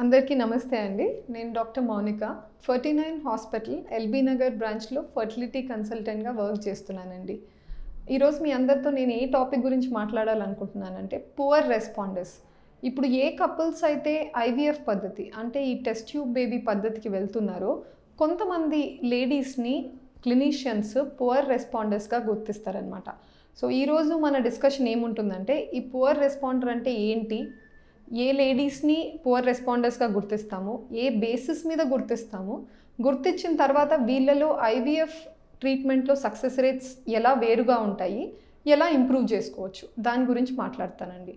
అందరికీ నమస్తే అండి. నేను doctor Mounika 49 hospital LB Nagar బ్రాంచ్లో ఫర్టిలిటీ కన్సల్టెంట్గా వర్క్ చేస్తున్నానండి. ఈరోజు మీ అందరితో నేను ఏ టాపిక్ గురించి మాట్లాడాలనుకుంటున్నానంటే పువర్ రెస్పాండర్స్. ఇప్పుడు ఏ కపుల్స్ అయితే ఐవీఎఫ్ పద్ధతి అంటే ఈ టెస్ట్ ట్యూబ్ బేబీ పద్ధతికి వెళ్తున్నారో కొంతమంది లేడీస్ని క్లినీషియన్స్ పువర్ రెస్పాండర్స్గా గుర్తిస్తారనమాట. సో ఈరోజు మన డిస్కషన్ ఏముంటుందంటే ఈ పువర్ రెస్పాండర్ అంటే ఏంటి, ఏ లేడీస్ని పువర్ రెస్పాండర్స్గా గుర్తిస్తాము, ఏ బేసిస్ మీద గుర్తిస్తాము, గుర్తించిన తర్వాత వీళ్ళలో ఐవీఎఫ్ ట్రీట్మెంట్లో సక్సెస్ రేట్స్ ఎలా వేరుగా ఉంటాయి, ఎలా ఇంప్రూవ్ చేసుకోవచ్చు, దాని గురించి మాట్లాడతానండి.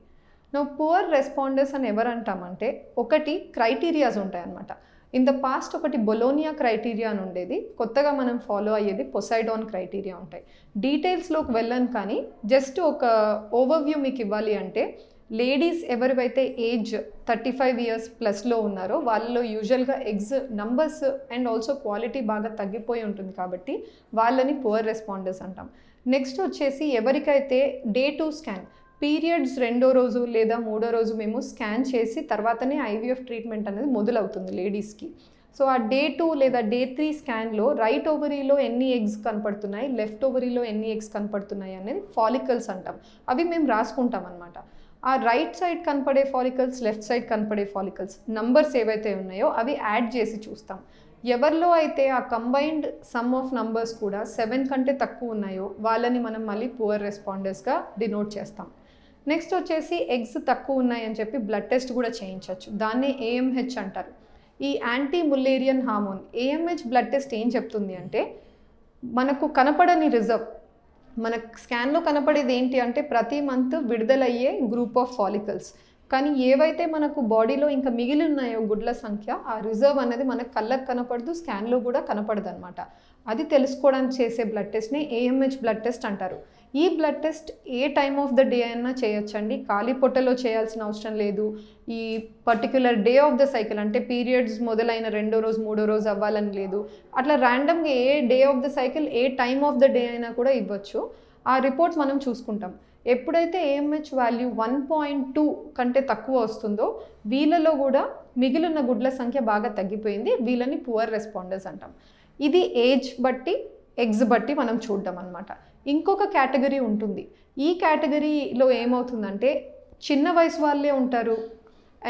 పువర్ రెస్పాండర్స్ అని ఎవరు అంటామంటే ఒకటి క్రైటీరియాస్ ఉంటాయన్నమాట. ఇన్ ద పాస్ట్ ఒకటి బొలోనియా క్రైటీరియా అని ఉండేది, కొత్తగా మనం ఫాలో అయ్యేది పొసైడాన్ క్రైటీరియా ఉంటాయి. డీటెయిల్స్లోకి వెళ్ళను కానీ జస్ట్ ఒక ఓవర్వ్యూ మీకు ఇవ్వాలి అంటే లేడీస్ ఎవరివైతే ఏజ్ 35 ఇయర్స్ ప్లస్లో ఉన్నారో వాళ్ళలో యూజువల్గా eggs numbers and also quality బాగా తగ్గిపోయి ఉంటుంది కాబట్టి వాళ్ళని పువర్ రెస్పాండర్స్ అంటాం. నెక్స్ట్ వచ్చేసి ఎవరికైతే డే 2 స్కాన్ పీరియడ్స్ 2వ రోజు లేదా 3వ రోజు మేము స్కాన్ చేసి తర్వాతనే ఐవీఎఫ్ ట్రీట్మెంట్ అనేది మొదలవుతుంది లేడీస్కి. సో ఆ డే 2 లేదా డే 3 స్కాన్లో రైట్ ఓవరీలో ఎన్ని ఎగ్స్ కనపడుతున్నాయి, లెఫ్ట్ ఓవరీలో ఎన్ని ఎగ్స్ కనపడుతున్నాయి అనేది ఫాలికల్స్ అంటాం. అవి మేము రాసుకుంటాం అనమాట. ఆ రైట్ సైడ్ కనపడే ఫాలికల్స్, లెఫ్ట్ సైడ్ కనపడే ఫాలికల్స్ నంబర్స్ ఏవైతే ఉన్నాయో అవి యాడ్ చేసి చూస్తాం. ఎవరిలో అయితే ఆ కంబైన్డ్ సమ్ ఆఫ్ నంబర్స్ కూడా 7 కంటే తక్కువ ఉన్నాయో వాళ్ళని మనం మళ్ళీ పువర్ రెస్పాండర్స్గా డినోట్ చేస్తాం. నెక్స్ట్ వచ్చేసి ఎగ్స్ తక్కువ ఉన్నాయని చెప్పి బ్లడ్ టెస్ట్ కూడా చేయించవచ్చు. దాన్నే ఏఎంహెచ్ అంటారు. ఈ anti Müllerian hormone AMH blood test ఏం చెప్తుంది అంటే మనకు కనపడని రిజర్వ్, మన స్కాన్లో కనపడేది ఏంటి అంటే ప్రతి మంత్ విడుదలయ్యే గ్రూప్ ఆఫ్ ఫాలికల్స్. కానీ ఏవైతే మనకు బాడీలో ఇంకా మిగిలి ఉన్నాయో గుడ్ల సంఖ్య, ఆ రిజర్వ్ అనేది మనకు కళ్ళకు కనపడదు, స్కాన్లో కూడా కనపడదు అనమాట. అది తెలుసుకోవడానికి చేసే బ్లడ్ టెస్ట్ని ఏఎంహెచ్ బ్లడ్ టెస్ట్ అంటారు. ఈ బ్లడ్ టెస్ట్ ఏ టైమ్ ఆఫ్ ద డే అయినా చేయొచ్చండి, ఖాళీ పొట్టలో చేయాల్సిన అవసరం లేదు. ఈ particular day of the cycle అంటే పీరియడ్స్ మొదలైన 2వ రోజు 3వ రోజు అవ్వాలని లేదు. అట్లా ర్యాండమ్గా ఏ డే ఆఫ్ ద సైకిల్ ఏ టైమ్ ఆఫ్ ద డే అయినా కూడా ఇవ్వచ్చు. ఆ రిపోర్ట్ మనం చూసుకుంటాం. ఎప్పుడైతే ఏఎంహెచ్ వాల్యూ 1.2 కంటే తక్కువ వస్తుందో వీళ్ళలో కూడా మిగిలిన గుడ్ల సంఖ్య బాగా తగ్గిపోయింది, వీళ్ళని పువర్ రెస్పాండర్స్ అంటాం. ఇది ఏజ్ బట్టి ఎగ్స్ బట్టి మనం చూడడం అనమాట. ఇంకొక కేటగిరీ ఉంటుంది. ఈ కేటగిరీలో ఏమవుతుందంటే చిన్న వయసు వాళ్ళే ఉంటారు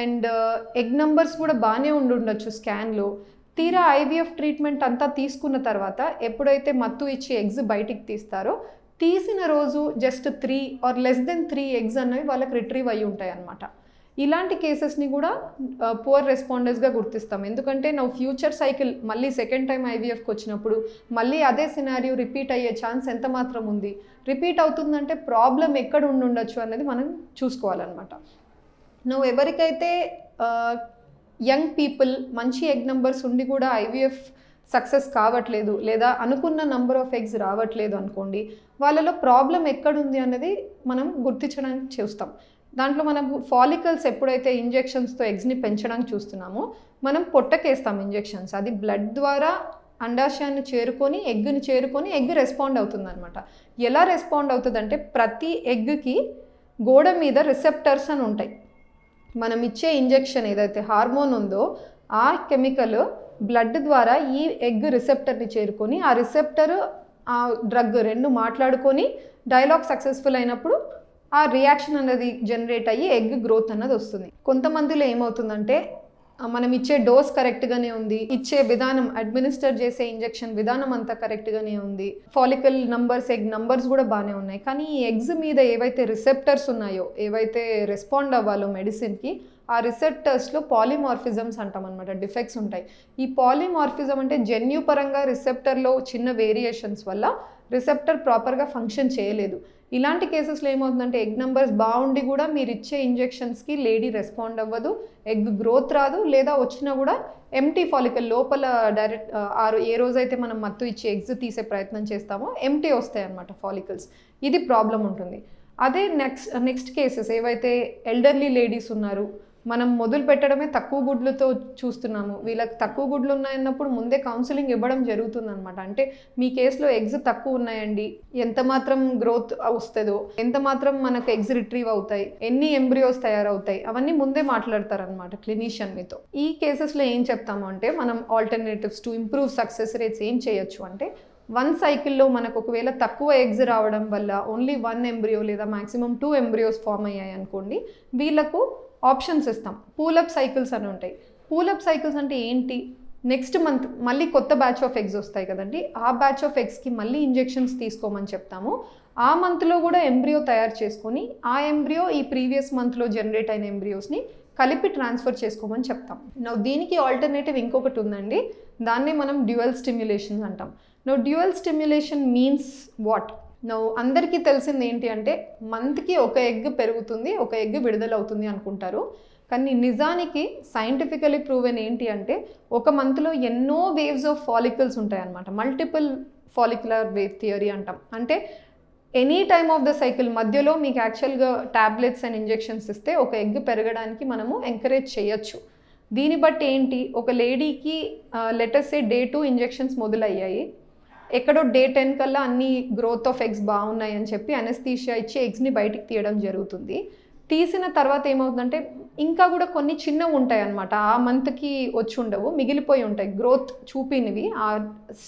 అండ్ ఎగ్ నంబర్స్ కూడా బాగానే ఉండొచ్చు స్కాన్లో. తీరా ఐవీఎఫ్ ట్రీట్మెంట్ అంతా తీసుకున్న తర్వాత ఎప్పుడైతే మత్తు ఇచ్చి ఎగ్స్ బయటికి తీస్తారో తీసిన రోజు just 3 or less than 3 eggs అన్నవి వాళ్ళకి రిట్రీవ్ అయ్యి ఉంటాయి అన్నమాట. ఇలాంటి కేసెస్ని కూడా పువర్ రెస్పాండర్స్గా గుర్తిస్తాం. ఎందుకంటే నా ఫ్యూచర్ సైకిల్ మళ్ళీ సెకండ్ టైం ఐవీఎఫ్కి వచ్చినప్పుడు మళ్ళీ అదే సినారియో రిపీట్ అయ్యే ఛాన్స్ ఎంత మాత్రం ఉంది, రిపీట్ అవుతుందంటే ప్రాబ్లం ఎక్కడ ఉండొచ్చు అనేది మనం చూసుకోవాలన్నమాట. నువ్వు ఎవరికైతే యంగ్ పీపుల్ మంచి ఎగ్ నెంబర్స్ ఉండి కూడా ఐవీఎఫ్ సక్సెస్ కావట్లేదు లేదా అనుకున్న నంబర్ ఆఫ్ ఎగ్స్ రావట్లేదు అనుకోండి, వాళ్ళలో ప్రాబ్లం ఎక్కడుంది అన్నది మనం గుర్తించడానికి చూస్తాం. దాంట్లో మనం ఫాలికల్స్ ఎప్పుడైతే ఇంజెక్షన్స్తో ఎగ్స్ని పెంచడానికి చూస్తున్నామో మనం పొట్టకేస్తాం ఇంజెక్షన్స్. అది బ్లడ్ ద్వారా అండాశయాన్ని చేరుకొని ఎగ్ని చేరుకొని ఎగ్ రెస్పాండ్ అవుతుంది అనమాట. ఎలా రెస్పాండ్ అవుతుంది అంటే ప్రతి ఎగ్కి గోడ మీద రిసెప్టర్స్ అని ఉంటాయి. మనం ఇచ్చే ఇంజెక్షన్ ఏదైతే హార్మోన్ ఉందో ఆ కెమికల్ బ్లడ్ ద్వారా ఈ ఎగ్ రిసెప్టర్ని చేరుకొని ఆ రిసెప్టర్ ఆ డ్రగ్ రెండు మాట్లాడుకొని డైలాగ్ సక్సెస్ఫుల్ అయినప్పుడు ఆ రియాక్షన్ అనేది జనరేట్ అయ్యి ఎగ్ గ్రోత్ అన్నది వస్తుంది. కొంతమందిలో ఏమవుతుందంటే మనం ఇచ్చే డోస్ కరెక్ట్గానే ఉంది, ఇచ్చే విధానం అడ్మినిస్టర్ చేసే ఇంజెక్షన్ విధానం అంతా కరెక్ట్గానే ఉంది, ఫాలికల్ నంబర్స్ ఎగ్ నంబర్స్ కూడా బాగానే ఉన్నాయి. కానీ ఈ ఎగ్స్ మీద ఏవైతే రిసెప్టర్స్ ఉన్నాయో, ఏవైతే రెస్పాండ్ అవ్వాలో మెడిసిన్కి, ఆ రిసెప్టర్స్లో పాలిమార్ఫిజమ్స్ అంటాం అనమాట, డిఫెక్ట్స్ ఉంటాయి. ఈ పాలిమార్ఫిజం అంటే జన్యుపరంగా రిసెప్టర్లో చిన్న వేరియేషన్స్ వల్ల రిసెప్టర్ ప్రాపర్గా ఫంక్షన్ చేయలేదు. ఇలాంటి కేసెస్లో ఏమవుతుందంటే ఎగ్ నెంబర్స్ బాగుండి కూడా మీరు ఇచ్చే ఇంజెక్షన్స్కి లేడీ రెస్పాండ్ అవ్వదు, ఎగ్ గ్రోత్ రాదు, లేదా వచ్చినా కూడా ఎంటీ ఫాలికల్ లోపల డైరెక్ట్ ఏ రోజైతే మనం మత్తు ఇచ్చి ఎగ్స్ తీసే ప్రయత్నం చేస్తామో ఎంటీ వస్తాయి అన్నమాట ఫాలికల్స్. ఇది ప్రాబ్లం ఉంటుంది. అదే నెక్స్ట్ కేసెస్ ఏవైతే ఎల్డర్లీ లేడీస్ ఉన్నారు, మనం మొదలు పెట్టడమే తక్కువ గుడ్లతో చూస్తున్నాము. వీళ్ళకి తక్కువ గుడ్లు ఉన్నాయన్నప్పుడు ముందే కౌన్సిలింగ్ ఇవ్వడం జరుగుతుందన్నమాట. అంటే మీ కేసులో ఎగ్స్ తక్కువ ఉన్నాయండి, ఎంత మాత్రం గ్రోత్ వస్తుందో, ఎంత మాత్రం మనకు ఎగ్స్ రిట్రీవ్ అవుతాయి, ఎన్ని ఎంబ్రియోస్ తయారవుతాయి, అవన్నీ ముందే మాట్లాడతారనమాట క్లినిషియన్ మీతో. ఈ కేసెస్లో ఏం చెప్తాము అంటే మనం alternatives to improve success rates ఏం చేయొచ్చు అంటే, 1 సైకిల్లో మనకు ఒకవేళ తక్కువ ఎగ్స్ రావడం వల్ల ఓన్లీ 1 ఎంబ్రియో లేదా మ్యాక్సిమం 2 ఎంబ్రియోస్ ఫామ్ అయ్యాయి అనుకోండి, వీళ్ళకు ఆప్షన్స్ ఇస్తాం. పూలప్ సైకిల్స్ అని ఉంటాయి. పూలప్ సైకిల్స్ అంటే ఏంటి? నెక్స్ట్ మంత్ మళ్ళీ కొత్త బ్యాచ్ ఆఫ్ ఎగ్స్ వస్తాయి కదండి, ఆ బ్యాచ్ ఆఫ్ ఎగ్స్కి మళ్ళీ ఇంజెక్షన్స్ తీసుకోమని చెప్తాము. ఆ మంత్లో కూడా ఎంబ్రియో తయారు చేసుకొని ఆ ఎంబ్రియో ఈ ప్రీవియస్ మంత్లో జనరేట్ అయిన ఎంబ్రియోస్ని కలిపి ట్రాన్స్ఫర్ చేసుకోమని చెప్తాం. దీనికి ఆల్టర్నేటివ్ ఇంకొకటి ఉందండి, దాన్నే మనం డ్యూయల్ స్టిమ్యులేషన్ అంటాం. Dual stimulation means what? అందరికీ తెలిసింది ఏంటి అంటే, మంత్కి ఒక ఎగ్ పెరుగుతుంది, ఒక ఎగ్ విడుదలవుతుంది అనుకుంటారు. కానీ నిజానికి సైంటిఫికలీ ప్రూవెన్ ఏంటి అంటే, ఒక మంత్లో ఎన్నో వేవ్స్ ఆఫ్ ఫాలికల్స్ ఉంటాయన్నమాట. మల్టిపుల్ ఫాలిక్యులర్ వేవ్ థియరీ అంటాం. అంటే any time of the cycle మధ్యలో మీకు యాక్చువల్గా ట్యాబ్లెట్స్ అండ్ ఇంజెక్షన్స్ ఇస్తే ఒక ఎగ్ పెరగడానికి మనము ఎంకరేజ్ చేయొచ్చు. దీన్ని బట్టి ఏంటి, ఒక లేడీకి లెటర్స్ సే డే 2 ఇంజెక్షన్స్ మొదలయ్యాయి, ఎక్కడో డే 10 కల్లా అన్ని గ్రోత్ ఆఫ్ ఎగ్స్ బాగున్నాయి అని చెప్పి అనస్థీషియా ఇచ్చి ఎగ్స్ని బయటికి తీయడం జరుగుతుంది. తీసిన తర్వాత ఏమవుతుందంటే ఇంకా కూడా కొన్ని చిన్నవి ఉంటాయి అన్నమాట, ఆ మంత్కి వచ్చి ఉండవు, మిగిలిపోయి ఉంటాయి గ్రోత్ చూపినవి ఆ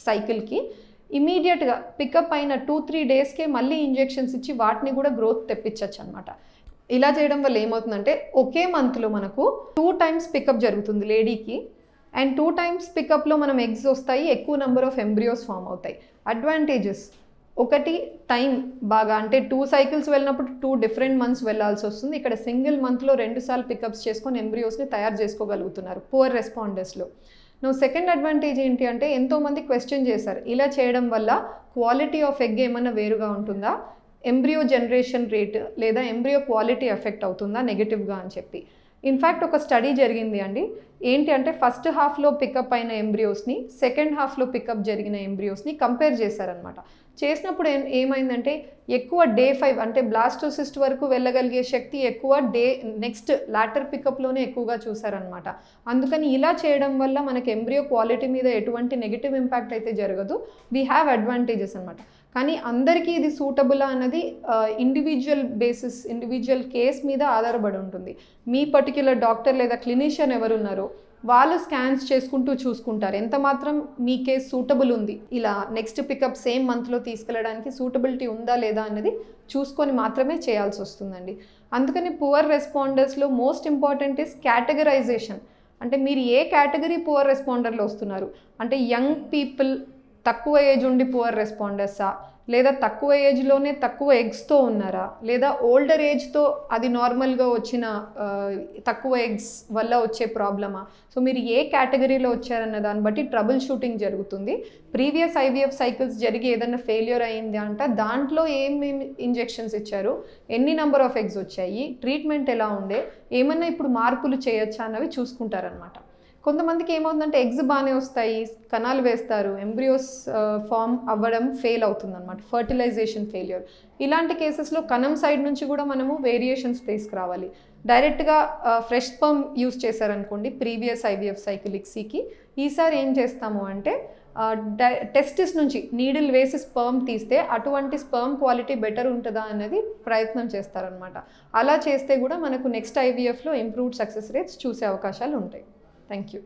సైకిల్కి. ఇమీడియట్గా పికప్ అయిన 2-3 డేస్కే మళ్ళీ ఇంజెక్షన్స్ ఇచ్చి వాటిని కూడా గ్రోత్ తెప్పించవచ్చు అనమాట. ఇలా చేయడం వల్ల ఏమవుతుందంటే ఒకే మంత్లో మనకు 2 టైమ్స్ పికప్ జరుగుతుంది లేడీకి, అండ్ 2 టైమ్స్ పికప్లో మనం ఎగ్స్ వస్తాయి, ఎక్కువ నెంబర్ ఆఫ్ ఎంబ్రియోస్ ఫామ్ అవుతాయి. అడ్వాంటేజెస్ ఒకటి, టైం బాగా, అంటే 2 సైకిల్స్ వెళ్ళినప్పుడు 2 డిఫరెంట్ మంత్స్ వెళ్ళాల్సి వస్తుంది. ఇక్కడ సింగిల్ మంత్లో 2 సార్లు పికప్స్ చేసుకొని ఎంబ్రియోస్ని తయారు చేసుకోగలుగుతున్నారు పువర్ రెస్పాండర్స్లో. సెకండ్ అడ్వాంటేజ్ ఏంటి అంటే, ఎంతోమంది క్వశ్చన్ చేశారు, ఇలా చేయడం వల్ల క్వాలిటీ ఆఫ్ ఎగ్ ఏమన్నా వేరుగా ఉంటుందా, ఎంబ్రియో జనరేషన్ రేట్ లేదా ఎంబ్రియో క్వాలిటీ ఎఫెక్ట్ అవుతుందా నెగిటివ్గా అని చెప్పి. ఇన్ఫ్యాక్ట్ ఒక స్టడీ జరిగింది అండి, ఏంటి అంటే ఫస్ట్ హాఫ్లో పికప్ అయిన ఎంబ్రియోస్ని సెకండ్ హాఫ్లో పికప్ జరిగిన ఎంబ్రియోస్ని కంపేర్ చేశారనమాట. చేసినప్పుడు ఏమైందంటే ఎక్కువ డే 5 అంటే బ్లాస్టోసిస్ట్ వరకు వెళ్ళగలిగే శక్తి ఎక్కువ నెక్స్ట్ లాటర్ పికప్లోనే ఎక్కువగా చూసారనమాట. అందుకని ఇలా చేయడం వల్ల మనకి ఎంబ్రియో క్వాలిటీ మీద ఎటువంటి నెగిటివ్ ఇంపాక్ట్ అయితే జరగదు, వీ హ్యావ్ అడ్వాంటేజెస్ అనమాట. కానీ అందరికీ ఇది సూటబుల్ అన్నది ఇండివిజువల్ బేసిస్, ఇండివిజువల్ కేస్ మీద ఆధారపడి ఉంటుంది. మీ పర్టిక్యులర్ డాక్టర్ లేదా క్లినిషియన్ ఎవరున్నారో వాళ్ళు స్కాన్స్ చేసుకుంటూ చూసుకుంటారు ఎంత మాత్రం మీ కేస్ సూటబుల్ ఉంది, ఇలా నెక్స్ట్ పికప్ సేమ్ మంత్లో తీసుకెళ్ళడానికి సూటబిలిటీ ఉందా లేదా అన్నది చూసుకొని మాత్రమే చేయాల్సి వస్తుందండి. అందుకని పువర్ రెస్పాండర్స్లో మోస్ట్ ఇంపార్టెంట్ ఇస్ కేటగరైజేషన్. అంటే మీరు ఏ కేటగిరీ పువర్ రెస్పాండర్లో వస్తున్నారు, అంటే యంగ్ పీపుల్ తక్కువ ఏజ్ ఉండి పువర్ రెస్పాండర్సా, లేదా తక్కువ ఏజ్లోనే తక్కువ ఎగ్స్తో ఉన్నారా, లేదా ఓల్డర్ ఏజ్తో అది నార్మల్గా వచ్చిన తక్కువ ఎగ్స్ వల్ల వచ్చే ప్రాబ్లమా. సో మీరు ఏ కేటగిరీలో వచ్చారన్న దాన్ని బట్టి ట్రబుల్ షూటింగ్ జరుగుతుంది. ప్రీవియస్ ఐవీఎఫ్ సైకిల్స్ జరిగి ఏదైనా ఫెయిల్యూర్ అయింది అంటే దాంట్లో ఏమేమి ఇంజెక్షన్స్ ఇచ్చారు, ఎన్ని నెంబర్ ఆఫ్ ఎగ్స్ వచ్చాయి, ట్రీట్మెంట్ ఎలా ఉండే, ఏమన్నా ఇప్పుడు మార్పులు చేయొచ్చా అన్నవి చూసుకుంటారనమాట. కొంతమందికి ఏమవుతుందంటే ఎగ్స్ బాగానే వస్తాయి, కణాలు వేస్తారు, ఎంబ్రియోస్ ఫామ్ అవ్వడం ఫెయిల్ అవుతుందన్నమాట, ఫర్టిలైజేషన్ ఫెయిల్యూర్. ఇలాంటి కేసెస్లో కణం సైడ్ నుంచి కూడా మనము వేరియేషన్స్ తీసుకురావాలి. డైరెక్ట్గా ఫ్రెష్ స్పర్మ్ యూస్ చేశారనుకోండి ప్రీవియస్ ఐవీఎఫ్ సైకిల్ ఇక్సీకి, ఈసారి ఏం చేస్తాము అంటే టెస్టిస్ నుంచి నీడిల్ వేసి స్పర్మ్ తీస్తే అటువంటి స్పర్మ్ క్వాలిటీ బెటర్ ఉంటుందా అనేది ప్రయత్నం చేస్తారనమాట. అలా చేస్తే కూడా మనకు నెక్స్ట్ ఐవీఎఫ్లో ఇంప్రూవ్డ్ సక్సెస్ రేట్స్ చూసే అవకాశాలు ఉంటాయి. Thank you.